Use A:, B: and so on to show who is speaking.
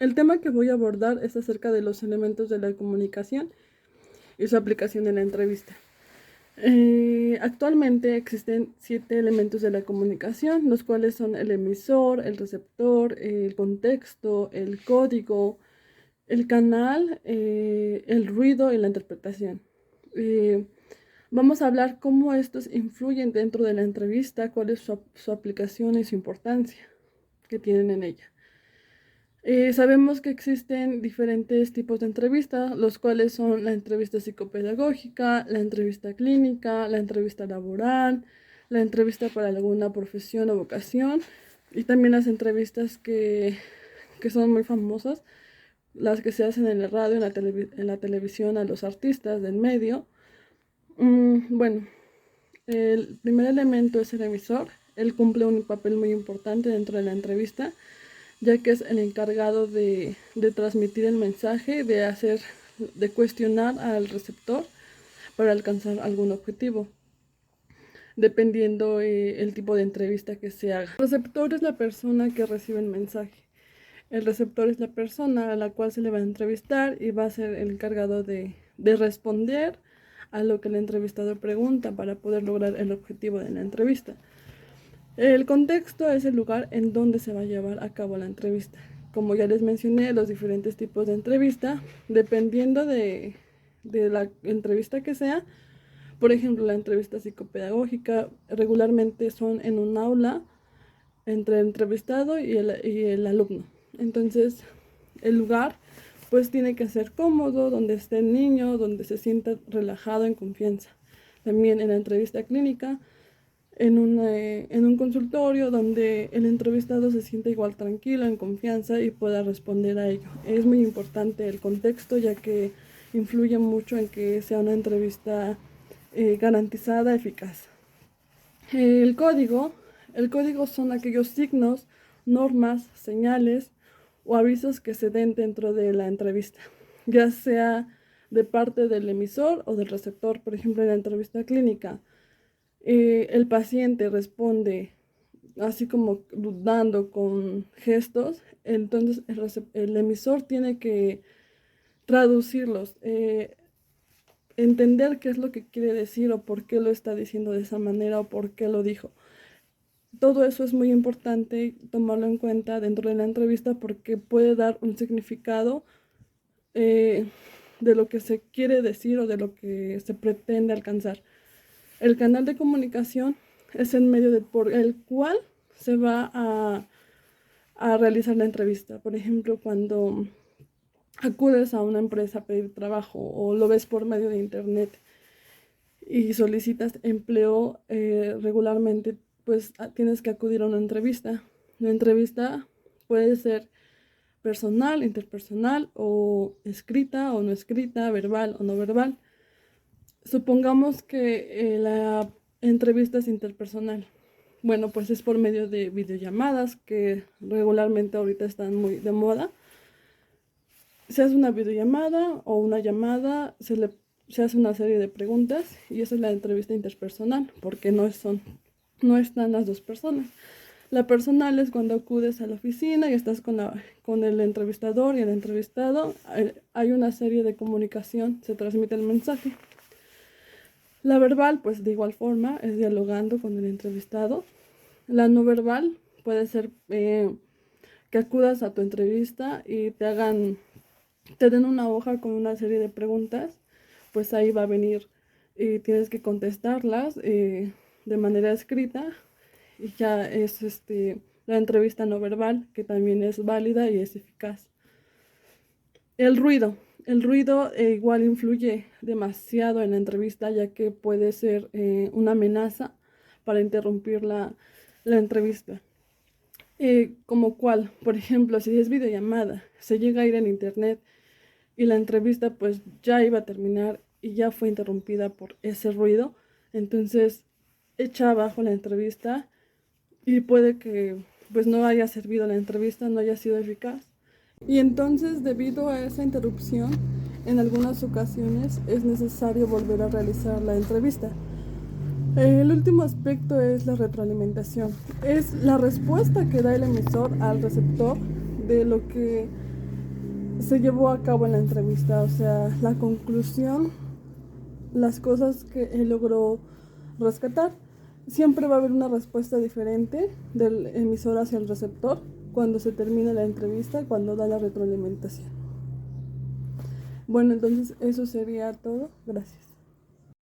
A: El tema que voy a abordar es acerca de los elementos de la comunicación y su aplicación en la entrevista. Actualmente existen 7 elementos de la comunicación, los cuales son el emisor, el receptor, el contexto, el código, el canal, el ruido y la interpretación. Vamos a hablar cómo estos influyen dentro de la entrevista, cuál es su aplicación y su importancia que tienen en ella. Sabemos que existen diferentes tipos de entrevistas, los cuales son la entrevista psicopedagógica, la entrevista clínica, la entrevista laboral, la entrevista para alguna profesión o vocación, y también las entrevistas que son muy famosas, las que se hacen en la radio, en la televisión a los artistas del medio. Bueno, el primer elemento es el emisor. Él cumple un papel muy importante dentro de la entrevista, ya que es el encargado de transmitir el mensaje, de cuestionar al receptor para alcanzar algún objetivo, dependiendo el tipo de entrevista que se haga. El receptor es la persona que recibe el mensaje. El receptor es la persona a la cual se le va a entrevistar y va a ser el encargado de responder a lo que el entrevistador pregunta para poder lograr el objetivo de la entrevista. El contexto es el lugar en donde se va a llevar a cabo la entrevista. Como ya les mencioné, los diferentes tipos de entrevista, dependiendo de la entrevista que sea. Por ejemplo, la entrevista psicopedagógica regularmente son en un aula entre el entrevistado y el alumno. Entonces, el lugar pues tiene que ser cómodo, donde esté el niño, donde se sienta relajado, en confianza. También en la entrevista clínica, en un consultorio donde el entrevistado se sienta igual tranquilo, en confianza y pueda responder a ello. Es muy importante el contexto, ya que influye mucho en que sea una entrevista garantizada, eficaz. El código son aquellos signos, normas, señales o avisos que se den dentro de la entrevista, ya sea de parte del emisor o del receptor. Por ejemplo, en la entrevista clínica, el paciente responde así como dudando con gestos, entonces el emisor tiene que traducirlos, entender qué es lo que quiere decir o por qué lo está diciendo de esa manera o por qué lo dijo. Todo eso es muy importante tomarlo en cuenta dentro de la entrevista porque puede dar un significado de lo que se quiere decir o de lo que se pretende alcanzar. El canal de comunicación es el medio por el cual se va a realizar la entrevista. Por ejemplo, cuando acudes a una empresa a pedir trabajo o lo ves por medio de internet y solicitas empleo, regularmente pues tienes que acudir a una entrevista. La entrevista puede ser personal, interpersonal o escrita o no escrita, verbal o no verbal. Supongamos que la entrevista es interpersonal. Bueno, pues es por medio de videollamadas que regularmente ahorita están muy de moda. Se hace una videollamada o una llamada, se hace una serie de preguntas y esa es la entrevista interpersonal, porque no están las dos personas. La personal es cuando acudes a la oficina y estás con el entrevistador y el entrevistado. Hay una serie de comunicación, se transmite el mensaje. La verbal, pues de igual forma, es dialogando con el entrevistado. La no verbal puede ser que acudas a tu entrevista y te den una hoja con una serie de preguntas, pues ahí va a venir y tienes que contestarlas de manera escrita y ya es la entrevista no verbal, que también es válida y es eficaz. El ruido igual influye demasiado en la entrevista, ya que puede ser una amenaza para interrumpir la entrevista. Como cuál, por ejemplo, si es videollamada, se llega a ir en internet y la entrevista pues ya iba a terminar y ya fue interrumpida por ese ruido, entonces echa abajo la entrevista y puede que pues no haya servido la entrevista, no haya sido eficaz. Y entonces, debido a esa interrupción, en algunas ocasiones es necesario volver a realizar la entrevista. El último aspecto es la retroalimentación. Es la respuesta que da el emisor al receptor de lo que se llevó a cabo en la entrevista, o sea, la conclusión, las cosas que él logró rescatar. Siempre va a haber una respuesta diferente del emisor hacia el receptor cuando se termina la entrevista, cuando da la retroalimentación. Bueno, entonces eso sería todo. Gracias.